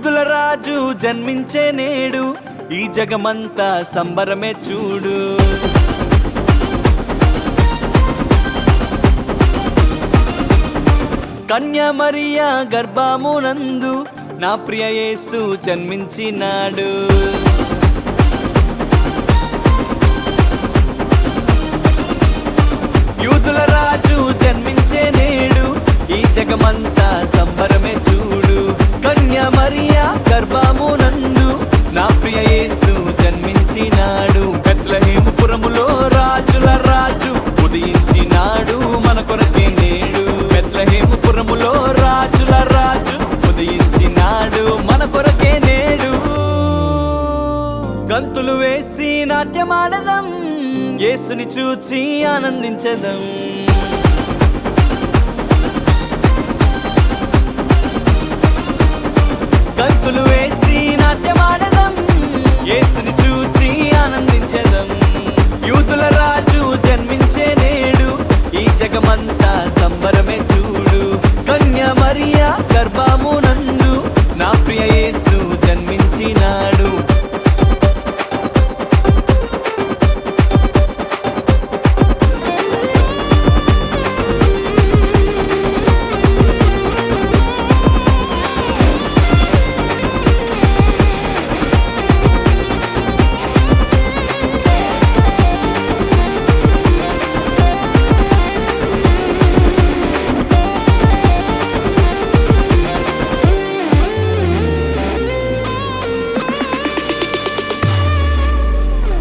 యూదుల రాజు జన్మించే నేడు ఈ జగమంతా సంబరమే చూడు. కన్యా మరియా గర్భమునందు నా ప్రియ యేసు జన్మించినాడు. యూదుల రాజు జన్మించే నేడు ఈ జగమంతా సంబరమే చూడు. కన్యా మరియా గర్భమునందు నా ప్రియ యేసు జన్మించినాడు. బెత్లెహేముపురములో రాజుల రాజు ఉదయించినాడు మన కొరకే నేడు. బెత్లెహేముపురములో రాజుల రాజు ఉదయించినాడు మన కొరకే నేడు. గంతులు వేసి నాట్యమాడదం, యేసుని చూచి ఆనందించదం. గంతులు వేసి నాట్యమాడదం, యేసుని చూచి ఆనందించదం. యూదుల రాజు జన్మించే నేడు ఈ జగమంతా సంబరమే చూడు. కన్యా మరియా గర్భమునందు నా ప్రియ యేసు జన్మించినాడు.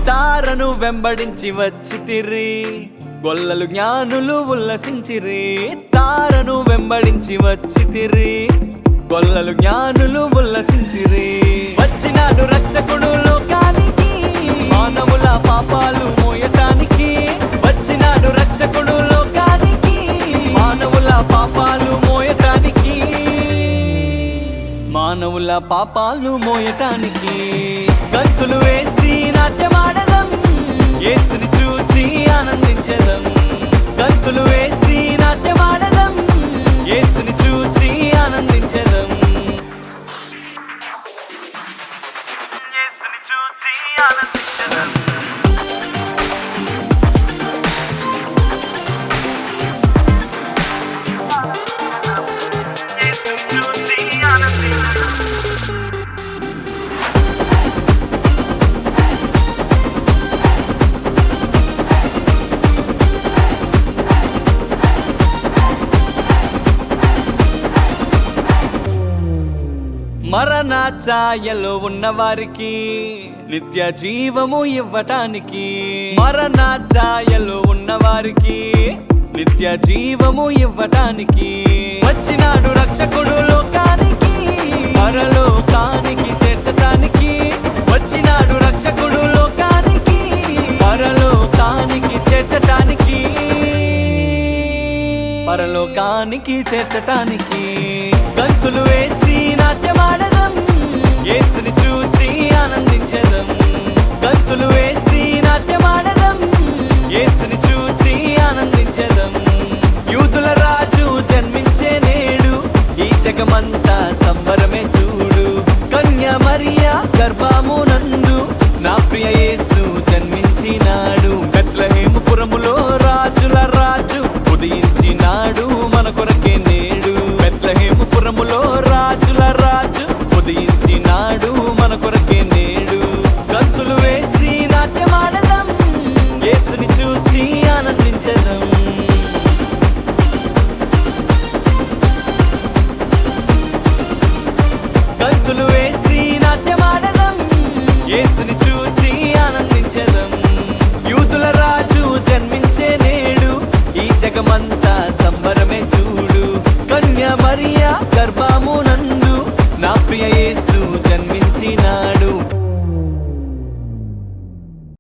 తారను వెంబడించి వచ్చితిరి, గొల్లలు జ్ఞానులు ఉల్లసించిరి. తారను వెంబడించి వచ్చితిరి, గొల్లలు జ్ఞానులు ఉల్లసించిరి. వచ్చినాడు రక్షకుడు లోకానికి, మానవుల పాపాలు మోయటానికి. వచ్చినాడు రక్షకుడు లోకానికి, మానవుల పాపాలు మోయటానికి. మానవుల పాపాలు మోయటానికి. గంతులు వేసి నాట్యమాడదం, యేసుని చూచి ఆనందించదం. గంతులు వేసి నాట్యమాడదం, యేసుని చూచి ఆనందించదం. యేసుని చూచి ఆనందించదం. యేసుని చూచి ఆనందించదం. మరణ ఛాయలో ఉన్నవారికి నిత్య జీవము ఇవ్వటానికి. మరణ ఛాయలో ఉన్నవారికి నిత్య జీవము ఇవ్వటానికి. వచ్చినాడు రక్షకుడు లోకానికి, పరలోకానికి చేర్చటానికి. వచ్చినాడు రక్షకుడు లోకానికి, పరలోకానికి చేర్చటానికి. పరలోకానికి చేర్చటానికి. గంతులు వేసి